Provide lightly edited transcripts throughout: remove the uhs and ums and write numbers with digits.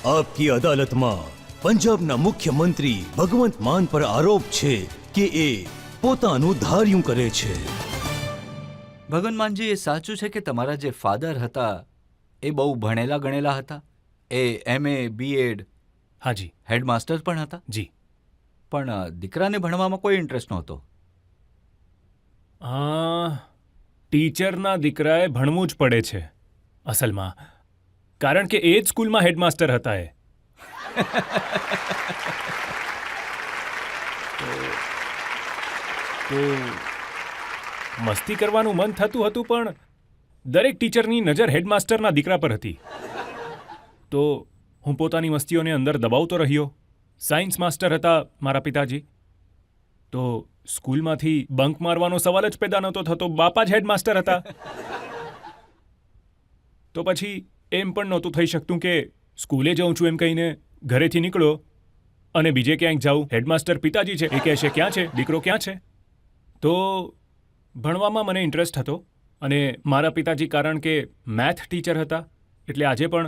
આપકી અદાલતમાં પંજાબના મુખ્યમંત્રી ભગવંત માન પર આરોપ છે કે એ પોતાનું ધાર્યું કરે છે. ભગવાન માનજી, એ સાચું છે કે તમારા જે ફાધર હતા એ બહુ ભણેલા ગણેલા હતા? એ MA BEd હાજી હેડમાસ્ટર પણ હતા? જી. પણ દીકરાને ભણવામાં કોઈ ઇન્ટરેસ્ટ નહોતો? ટીચરના દીકરાએ ભણવું જ પડે છે અસલમાં, કારણ કે એ જ સ્કૂલમાં હેડમાસ્ટર હતા. એ તો મસ્તી કરવાનું મન થતું હતું, પણ દરેક ટીચરની નજર હેડમાસ્ટરના દીકરા પર હતી. તો હું પોતાની મસ્તીઓને અંદર દબાવતો રહ્યો. સાયન્સ માસ્ટર હતા મારા પિતાજી, તો સ્કૂલમાંથી બંક મારવાનો સવાલ જ પેદા નહોતો થતો. બાપા જ હેડમાસ્ટર હતા. તો પછી એમ પણ નહોતું થઈ શકતું કે સ્કૂલે જાઉં છું એમ કહીને ઘરેથી નીકળો અને બીજે ક્યાંક જાઉં. હેડમાસ્ટર પિતાજી છે, એ કહેશે ક્યાં છે દીકરો, ક્યાં છે? તો ભણવામાં મને ઇન્ટરેસ્ટ હતો, અને મારા પિતાજી કારણ કે મેથ ટીચર હતા એટલે આજે પણ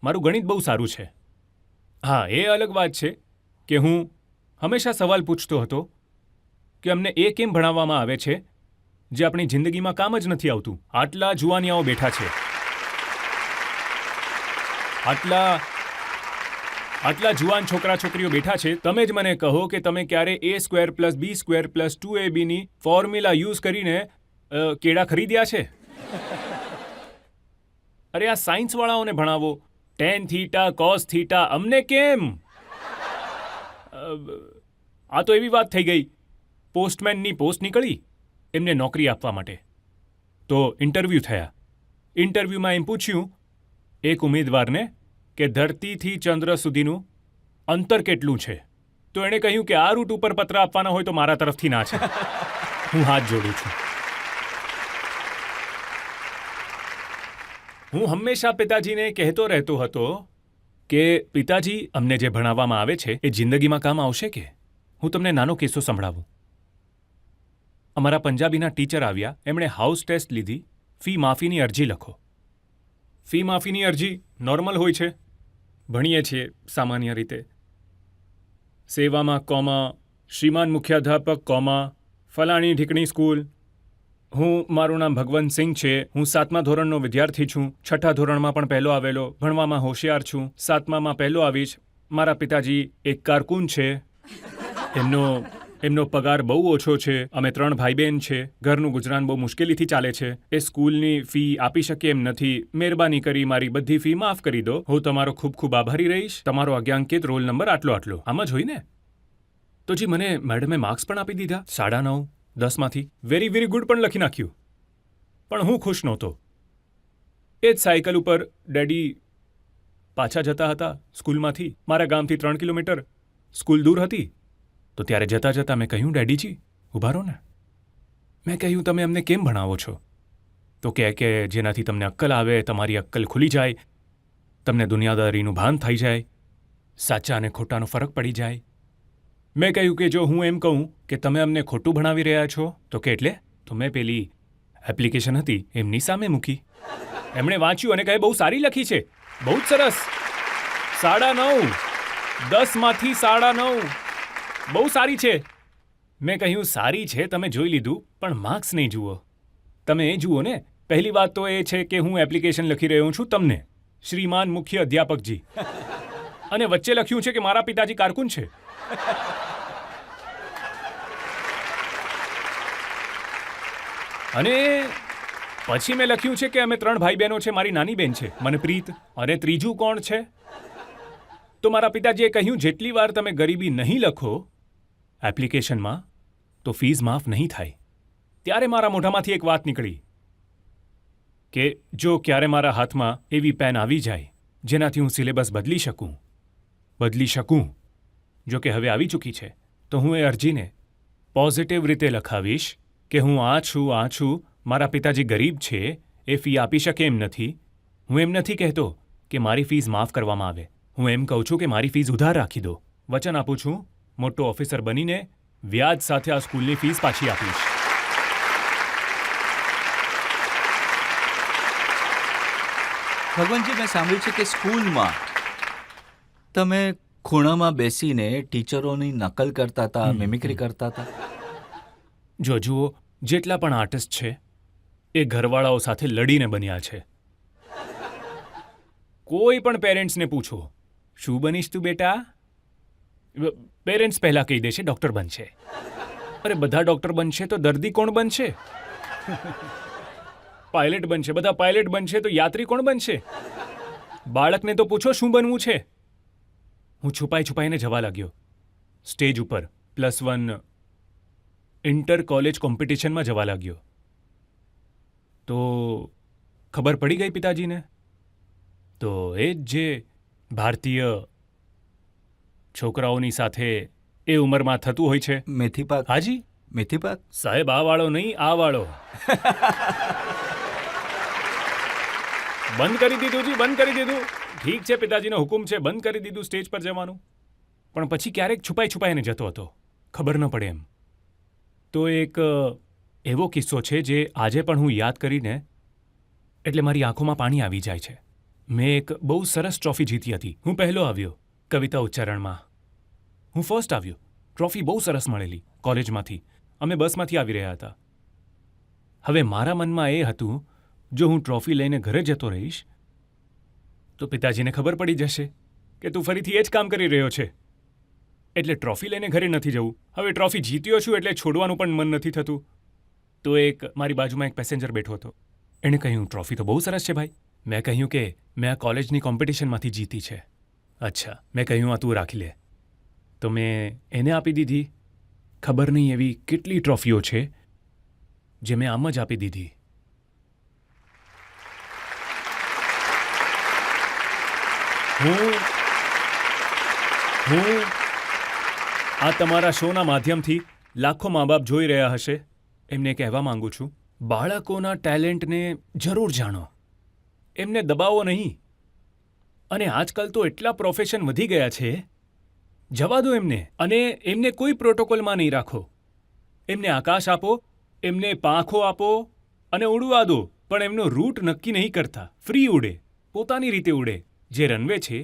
મારું ગણિત બહુ સારું છે. હા, એ અલગ વાત છે કે હું હંમેશા સવાલ પૂછતો હતો કે અમને એ કેમ ભણાવવામાં આવે છે જે આપણી જિંદગીમાં કામ જ નથી આવતું. આટલા જુવાનિયાઓ બેઠા છે, આટલા જુવાન છોકરા છોકરીઓ બેઠા છે, તમે જ મને કહો કે તમે ક્યારે A² + B² + 2AB ની ફોર્મ્યુલા યુઝ કરીને કેળા ખરીદ્યા છે? અરે આ સાયન્સવાળાઓને ભણાવો. tan θ cos θ અમને કેમ? આ તો એવી વાત થઈ ગઈ, પોસ્ટમેનની પોસ્ટ નીકળી એમને નોકરી આપવા માટે. તો ઇન્ટરવ્યૂ થયા. ઇન્ટરવ્યૂમાં એમ પૂછ્યું એક ઉમેદવારને કે ધરતીથી ચંદ્ર સુધીનું અંતર કેટલું છે? તો એણે કહ્યું કે આ રૂટ ઉપર પત્ર આપવાના હોય તો મારા તરફથી ના છે. હું હાથ જોડું છું. હું હંમેશા પિતાજીને કહેતો રહેતો હતો કે પિતાજી, અમને જે ભણાવવામાં આવે છે એ જિંદગીમાં કામ આવશે કે? હું તમને નાનો કિસ્સો સંભળાવું. અમારા પંજાબીના ટીચર આવ્યા, એમણે હાઉસ ટેસ્ટ લીધી. ફી માફીની અરજી લખો. ફી માફીની અરજી નોર્મલ હોય છે, ભણીએ છીએ સામાન્ય રીતે. સેવામાં કોમા, શ્રીમાન મુખ્યાધ્યાપક કોમા, ફલાણી ઢીકણી સ્કૂલ. મારું નામ ભગવંત સિંહ છે. હું 7મા ધોરણનો વિદ્યાર્થી છું. 6ઠા ધોરણમાં પણ પહેલો આવેલો. ભણવામાં હોશિયાર છું. 7મામાં પહેલો આવીશ. મારા પિતાજી એક કારકુન છે. એમનો પગાર બહુ ઓછો છે. અમે 3 ભાઈ બહેન છે. ઘરનું ગુજરાન બહુ મુશ્કેલીથી ચાલે છે. એ સ્કૂલની ફી આપી શકે એમ નથી. મહેરબાની કરી મારી બધી ફી માફ કરી દો. હું તમારો ખૂબ ખૂબ આભારી રહીશ. તમારો આજ્ઞાંકિત રોલ નંબર આટલો. આમ જ હોય ને? તો જી મને મેડમે માર્ક્સ પણ આપી દીધા 9.5 10માંથી. વેરી વેરી ગુડ પણ લખી નાખ્યું. પણ હું ખુશ નહોતો. એ જ સાયકલ ઉપર ડેડી પાછા જતા હતા સ્કૂલમાંથી. મારા ગામથી 3 કિલોમીટર સ્કૂલ દૂર હતી. તો ત્યારે જતાં જતાં મેં કહ્યું, ડેડીજી ઊભા રહો ને. મેં કહ્યું, તમે અમને કેમ ભણાવો છો? તો કહે કે જેનાથી તમને અક્કલ આવે, તમારી અક્કલ ખુલી જાય, તમને દુનિયાદારીનું ભાન થઈ જાય, સાચા અને ખોટાનો ફરક પડી જાય. મેં કહ્યું કે જો હું એમ કહું કે તમે અમને ખોટું ભણાવી રહ્યા છો તો કે એટલે? તો મેં પેલી એપ્લિકેશન હતી એમની સામે મૂકી. એમણે વાંચ્યું અને કહે, બહુ સારી લખી છે, બહુ જ સરસ. 9.5 10માંથી 9.5 બહુ સારી છે. મેં કહ્યું, સારી છે તમે જોઈ લીધું, પણ માર્ક્સ નહીં જુઓ. તમે એ જુઓ ને. પહેલી વાત તો એ છે કે હું એપ્લિકેશન લખી રહ્યો છું તમને, શ્રીમાન મુખ્ય અધ્યાપકજી, અને વચ્ચે લખ્યું છે કે મારા પિતાજી કારકુન છે. અને પછી મેં લખ્યું છે કે અમે 3 ભાઈ બહેનો છે. મારી નાની બહેન છે મનપ્રીત, અને ત્રીજું કોણ છે? તો મારા પિતાજીએ કહ્યું, જેટલી વાર તમે ગરીબી નહીં લખો એપ્લિકેશનમાં તો ફીસ માફ નહીં થાય. ત્યારે મારા મોઢામાંથી એક વાત નીકળી કે જો ક્યારે મારા હાથમાં એવી પેન આવી જાય જેનાથી હું સિલેબસ બદલી શકું, જો કે હવે આવી ચૂકી છે, તો હું એ અરજીને પોઝિટિવ રીતે લખાવીશ કે હું આ છું, મારા પિતાજી ગરીબ છે, એ ફી આપી શકે એમ નથી. હું એમ નથી કહેતો કે મારી ફીસ માફ કરવામાં આવે. હું એમ કહું છું કે મારી ફીસ ઉધાર રાખી દો. વચન આપું છું, મોટો ઓફિસર બનીને વ્યાજ સાથે આ સ્કૂલની ફીસ પાછી આપીશ. ભગવાનજી, મેં સાંભળ્યું છે કે સ્કૂલમાં તમે ખૂણામાં બેસીને ટીચરોની નકલ કરતા હતા, મિમિક્રી કરતા હતા? જો જુઓ, જેટલા પણ આર્ટિસ્ટ છે એ ઘરવાળાઓ સાથે લડીને બન્યા છે. કોઈ પણ પેરેન્ટ્સને પૂછો, શું બનીશ તું બેટા? પેરેન્ટ્સ પહેલા કહી દેશે ડૉક્ટર બનશે. અરે બધા ડૉક્ટર બનશે તો દર્દી કોણ બનશે? પાયલટ બનશે, બધા પાયલટ બનશે તો યાત્રી કોણ બનશે? બાળકને તો પૂછો શું બનવું છે. હું છુપાઈને જવા લાગ્યો સ્ટેજ ઉપર +1 ઇન્ટર કોલેજ કોમ્પિટિશનમાં જવા લાગ્યો. તો ખબર પડી ગઈ પિતાજીને. તો એ જ જે ભારતીય છોકરાઓની સાથે એ ઉંમરમાં થતું હોય છે. મેથી પાક? હાજી મેથી પાક? સાહેબ, આ વાળો નહીં, આ વાળો. બંધ કરી દીધું જી, બંધ કરી દીધું. ઠીક છે, પિતાજીનો હુકુમ છે, બંધ કરી દીધું સ્ટેજ પર જવાનું. પણ પછી ક્યારેક છુપાઈને જતો હતો, ખબર ન પડે એમ. તો એક એવો કિસ્સો છે જે આજે પણ હું યાદ કરીને એટલે મારી આંખોમાં પાણી આવી જાય છે. મેં એક બહુ સરસ ટ્રોફી જીતી હતી. હું પહેલો આવ્યો કવિતા ઉચ્ચારણમાં. હું ફર્સ્ટ આવ્યો. ટ્રોફી બહુ સરસ મળેલી કોલેજમાંથી. અમે બસમાંથી આવી રહ્યા હતા. હવે મારા મનમાં એ હતું, જો હું ટ્રોફી લઈને ઘરે જતો રહીશ તો પિતાજીને ખબર પડી જશે કે તું ફરીથી એ જ કામ કરી રહ્યો છે. એટલે ટ્રોફી લઈને ઘરે નથી જવું. હવે ટ્રોફી જીત્યો છું એટલે છોડવાનું પણ મન નથી થતું. તો મારી બાજુમાં એક પેસેન્જર બેઠો હતો. એણે કહ્યું, ટ્રોફી તો બહુ સરસ છે ભાઈ. મેં કહ્યું કે મેં આ કોલેજની કોમ્પિટિશનમાંથી જીતી છે. અચ્છા, મેં કહ્યું આ તું રાખી લે. તો મેં એને આપી દીધી. ખબર નહીં એવી કેટલી ટ્રોફીઓ છે જે મેં આમ જ આપી દીધી. હું આ તમારા શોના માધ્યમથી લાખો મા બાપ જોઈ રહ્યા હશે, એમને કહેવા માંગુ છું, બાળકોના ટેલેન્ટને જરૂર જાણો, એમને દબાવો નહીં. અને આજકાલ તો એટલા પ્રોફેશન વધી ગયા છે, જવા દો એમને. અને એમને કોઈ પ્રોટોકોલમાં નહીં રાખો. એમને આકાશ આપો, એમને પાંખો આપો અને ઉડવા દો. પણ એમનો રૂટ નક્કી નહીં કરતા. ફ્રી ઉડે, પોતાની રીતે ઉડે. જે રનવે છે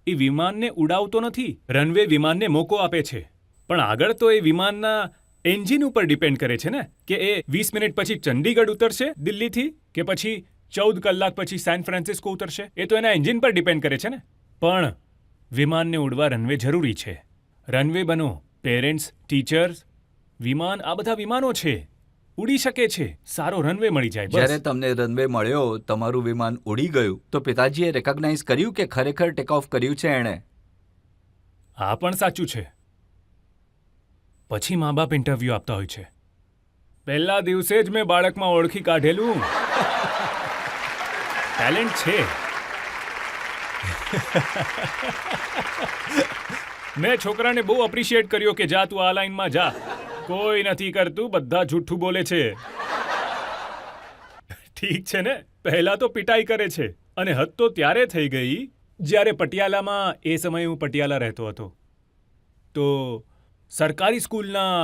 એ વિમાનને ઉડાવતો નથી, રનવે વિમાનને મોકો આપે છે. પણ આગળ તો એ વિમાનના એન્જિન ઉપર ડિપેન્ડ કરે છે ને, કે એ 20 મિનિટ પછી ચંડીગઢ ઉતરશે દિલ્હીથી કે પછી 14 કલાક પછી સેન ફ્રાન્સિસ્કો ઉતરશે. એ તો એના એન્જિન પર ડિપેન્ડ કરે છે ને. પણ વિમાનને ઉડવા રનવે જરૂરી છે. રનવે બનો. પેરેન્ટ્સ, ટીચર્સ, વિમાન, આ બધા વિમાનો છે, ઉડી શકે છે. સારો રનવે મળી જાય. જ્યારે તમને રનવે મળ્યો, તમારું વિમાન ઉડી ગયું, તો પિતાજીએ રેકોગ્નાઇઝ કર્યું કે ખરેખર ટેક ઓફ કર્યું છે એણે? આ પણ સાચું છે. પછી મા બાપ ઇન્ટરવ્યૂ આપતા હોય છે. પહેલા દિવસે જ મેં બાળકમાં ઓળખી કાઢેલું ટેલેન્ટ છે. મેં છોકરાને બહુ અપ્રિશિએટ કર્યો કે જા તું આ લાઈનમાં જા. કોઈ નથી કરતું, બધા જૂઠું બોલે છે. ઠીક છે ને, પહેલા તો પિટાઈ કરે છે. અને હદ તો ત્યારે થઈ ગઈ જ્યારે પટિયાલામાં, એ સમયે હું પટિયાલા રહેતો હતો, તો સરકારી સ્કૂલના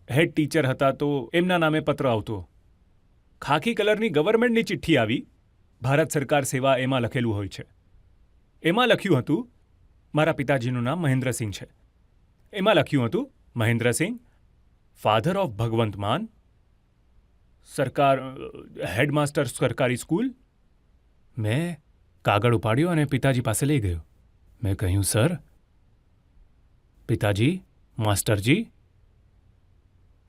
હેડ ટીચર હતા. તો એમના નામે પત્ર આવતો. ખાખી કલરની ગવર્મેન્ટની ચિઠ્ઠી આવી, ભારત સરકાર સેવા એમાં લખેલું હોય છે. એમાં લખ્યું હતું, મારા પિતાજીનું નામ મહેન્દ્રસિંહ છે. એમાં લખ્યું હતું, મહેન્દ્રસિંહ, ફાધર ઓફ ભગવંત માન, સરકાર, હેડમાસ્ટર સરકારી સ્કૂલ. મેં કાગળ ઉપાડ્યો અને પિતાજી પાસે લઈ ગયો. મેં કહ્યું, સર, પિતાજી, માસ્ટરજી,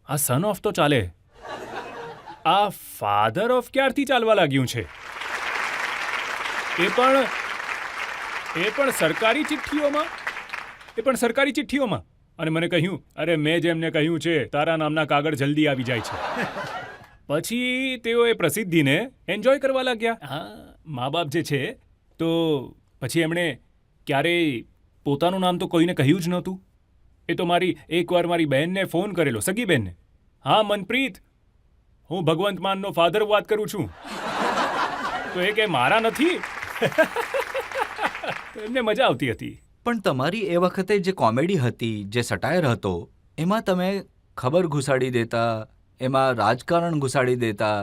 આ સન ઓફ તો ચાલે, આ ફાધર ઓફ ક્યારથી ચાલવા લાગ્યું છે? એ પણ સરકારી ચિઠ્ઠીઓમાં, એ પણ સરકારી ચિઠ્ઠીઓમાં. અને મને કહ્યું, અરે મેં જેમને કહ્યું છે તારા નામના કાગળ જલ્દી આવી જાય છે. પછી તેઓ એ પ્રસિદ્ધિને એન્જોય કરવા લાગ્યા. હા, મા બાપ જે છે, તો પછી એમણે ક્યારેય પોતાનું નામ તો કોઈને કહ્યું જ નહોતું. એ તો એકવાર મારી બહેનને ફોન કરેલો, સગી બહેનને. હા મનપ્રીત, હું ભગવંત માનનો ફાધર વાત કરું છું. તો એ કે મારા નથી. એમને મજા આવતી હતી. પણ તમારી એ વખતે જે કોમેડી હતી, જે સટાયર હતો, એમાં તમે ખબર ઘુસાડી દેતા, એમાં રાજકારણ ઘુસાડી દેતા,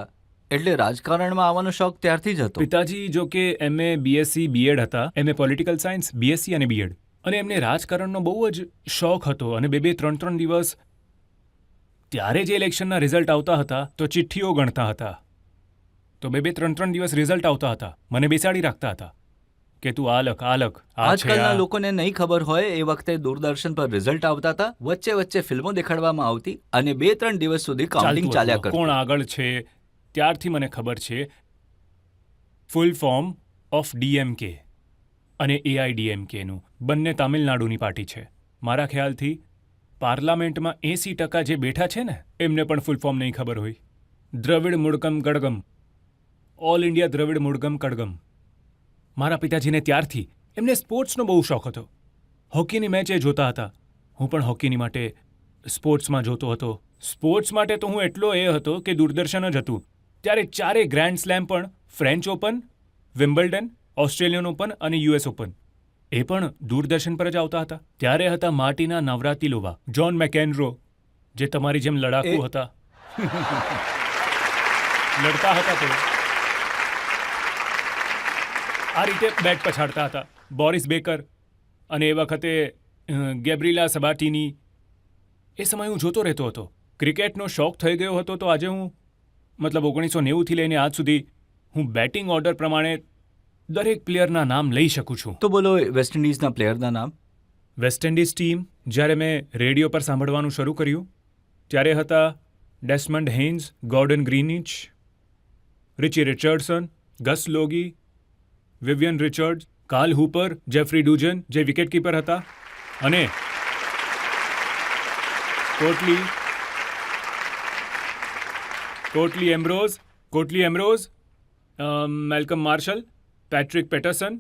એટલે રાજકારણમાં આવવાનો શોખ ત્યારથી જ હતો. પિતાજી જો કે MA BSc BEd હતા, MA પોલિટિકલ સાયન્સ BSc અને BEd, અને એમને રાજકારણનો બહુ જ શોખ હતો. અને બે 3 દિવસ ત્યારે જે ઇલેક્શનના રિઝલ્ટ આવતા હતા તો ચિઠ્ઠીઓ ગણતા હતા. તો બે 3 દિવસ રિઝલ્ટ આવતા હતા, મને બેસાડી રાખતા હતા કે તું આ લખ, આ લખ, આ છે આજકાલના આ. લોકોને નહીં ખબર હોય એ વખતે દૂરદર્શન પર રિઝલ્ટ આવતા હતા, વચ્ચે વચ્ચે ફિલ્મો દેખાડવામાં આવતી અને 2-3 દિવસ સુધી કાઉન્ટિંગ ચાલતું ચાલ્યા હતું. કરતું. કોણ આગળ છે ત્યારથી મને ખબર છે. ફૂલ ફોર્મ ઓફ DMK અને AIDMK નું બંને તામિલનાડુની પાર્ટી છે. મારા ખ્યાલથી પાર્લામેન્ટમાં 80% જે બેઠા છે ને એમને પણ ફૂલ ફોર્મ નહીં ખબર હોય. Dravida Munnetra Kazhagam, all India Dravida Munnetra Kazhagam. મારા પિતાજીને ત્યારથી એમને સ્પોર્ટ્સનો બહુ શોખ હતો. હોકીની મેચ એ જોતા હતા. હું પણ હોકીની માટે સ્પોર્ટ્સમાં જોતો હતો. સ્પોર્ટ્સ માટે તો હું એટલો એ હતો કે દૂરદર્શન જ હતું. ત્યારે 4 ગ્રાન્ડ સ્લેમ પણ, French open, Wimbledon, Australian open અને US ઓપન, એ પણ દૂરદર્શન પર જ આવતા હતા. ત્યારે હતા માર્ટિના નવરાતિલોવા, જ્હોન મેકેનરો, જે તમારી જેમ લડાકુ હતા. લડતા હતા તે આ રીતે બેટ પછાડતા હતા. બોરિસ બેકર અને એ વખતે ગેબ્રિલા સબાટીની. એ સમય હું જોતો રહેતો હતો. ક્રિકેટનો શોખ થઈ ગયો હતો તો આજે હું, મતલબ 1990થી લઈને આજ સુધી, હું બેટિંગ ઓર્ડર પ્રમાણે દરેક પ્લેયરના નામ લઈ શકું છું. તો બોલો વેસ્ટ ઇન્ડિઝના પ્લેયરના નામ. વેસ્ટ ઇન્ડિઝ ટીમ જ્યારે મેં રેડિયો પર સાંભળવાનું શરૂ કર્યું ત્યારે હતા Desmond Haynes, Gordon Greenidge, Richie Richardson, Gus Logie, Vivian Richards, Carl Hooper, Jeffrey Dujon જે વિકેટકીપર હતા, અને કોટલી એમ્બ્રોઝ, મેલ્કમ માર્શલ, પેટ્રિક પેટરસન.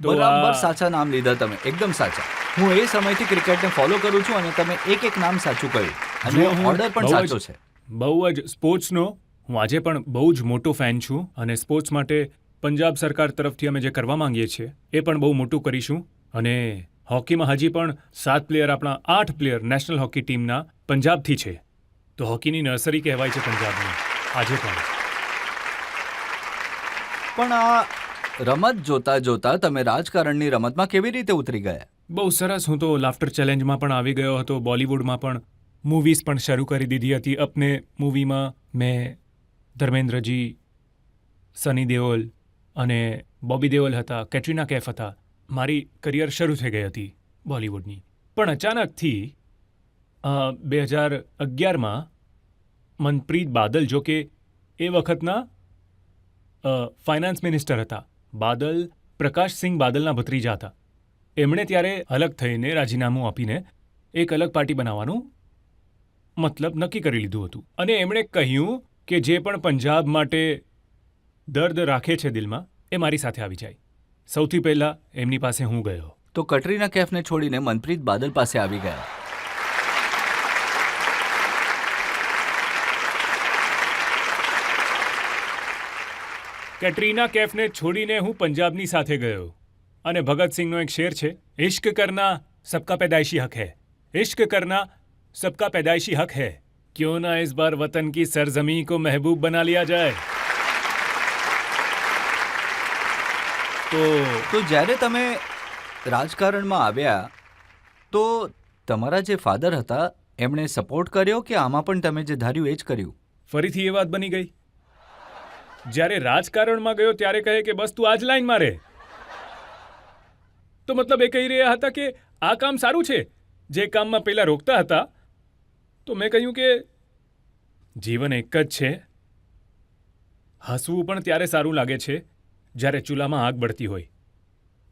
તો બરાબર આ સાચા નામ લીધા તમે, એકદમ સાચા. હું એ સમયથી ક્રિકેટને ફોલો કરું છું અને તમે એક નામ સાચું કહ્યું અને જો હું ઓર્ડર પણ બહુ સાચો જ- છે. બહુ જ સ્પોર્ટ્સનો હું આજે પણ બહુ જ મોટો ફેન છું. અને સ્પોર્ટ્સ માટે પંજાબ સરકાર તરફથી અમે જે કરવા માંગીએ છીએ એ પણ બહુ મોટું કરીશું. અને હોકીમાં હજી પણ 7 પ્લેયર, આપણા 8 પ્લેયર નેશનલ હોકી ટીમના પંજાબથી છે. તો હોકીની નર્સરી કહેવાય છે પંજાબની આજે પણ. પણ આ રમત જોતા જોતા તમે રાજકારણની રમતમાં કેવી રીતે ઉતરી ગયા? બહુ સરસ. હું તો લાફ્ટર ચેલેન્જમાં પણ આવી ગયો હતો, બોલિવૂડમાં પણ, મૂવીઝ પણ શરૂ કરી દીધી હતી. અપને મૂવીમાં મેં ધર્મેન્દ્રજી, સની દેઓલ અને બોબી દેઓલ હતા, કેટરીના કૈફ હતા. મારી કરિયર શરૂ થઈ ગઈ હતી બોલિવૂડની. પણ અચાનકથી 2011માં મનપ્રીત બાદલ, જો કે એ વખતના ફાઇનાન્સ મિનિસ્ટર હતા, બાદલ પ્રકાશસિંહ બાદલના ભત્રીજા હતા. એમણે ત્યારે અલગ થઈને રાજીનામું આપીને એક અલગ પાર્ટી બનાવવાનું મતલબ નક્કી કરી લીધું હતું. અને એમણે કહ્યું કે જે પણ પંજાબ માટે દર્દ રાખે છે દિલમાં એ મારી સાથે આવી જાય. સૌથી પહેલાં એમની પાસે હું ગયો. તો કટરીના કૈફને છોડીને મનપ્રીત બાદલ પાસે આવી ગયા. કેટરીના કૈફને છોડીને હું પંજાબની સાથે ગયો. અને ભગતસિંહનો એક શેર છે, ઇશ્ક કરના સબકા પૈદાઇશી હક હૈ, ઇશ્ક કરના સબકા પૈદાઇશી હક હૈ, ક્યોं ના ઇસ બાર વતન કી સરઝમી કો મહેબૂબ બના लिया जाए. તો જ્યારે તમે રાજકારણમાં આવ્યા તો તમારા જે ફાધર હતા એમણે સપોર્ટ કર્યો કે આમાં પણ તમે જે ધાર્યું એ જ કર્યું? ફરીથી એ વાત બની ગઈ. જ્યારે રાજકારણમાં ગયો ત્યારે કહે કે બસ તું આ જ લાઈનમાં રહે. તો મતલબ એ કહી રહ્યા હતા કે આ કામ સારું છે. જે કામમાં પહેલા રોકતા હતા, તો મેં કહ્યું કે જીવન એક જ છે. હસવું પણ ત્યારે સારું લાગે છે જ્યારે ચૂલામાં આગ બળતી હોય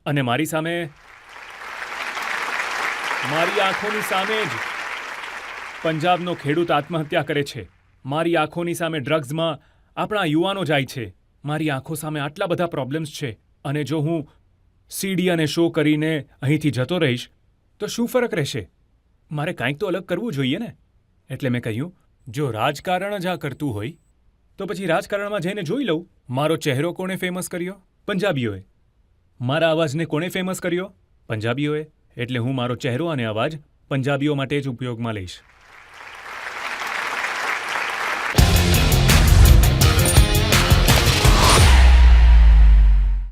અને મારી આંખોની સામે જ પંજાબનો ખેડૂત આત્મહત્યા કરે છે. મારી આંખોની સામે ડ્રગ્સમાં આપણા યુવાનો જાય છે. મારી આંખો સામે આટલા બધા પ્રોબ્લેમ્સ છે. અને જો હું સીડી અને શો કરીને અહીંથી જતો રહીશ તો શું ફરક રહેશે? મારે કાંઈક તો અલગ કરવું જોઈએ ને. એટલે મેં કહ્યું, જો રાજકારણ જ આ કરતું હોય તો પછી રાજકારણમાં જઈને જોઈ લઉં. મારો ચહેરો કોણે ફેમસ કર્યો? પંજાબીઓએ. મારા અવાજને કોણે ફેમસ કર્યો? પંજાબીઓએ. એટલે હું મારો ચહેરો અને અવાજ પંજાબીઓ માટે જ ઉપયોગમાં લઈશ.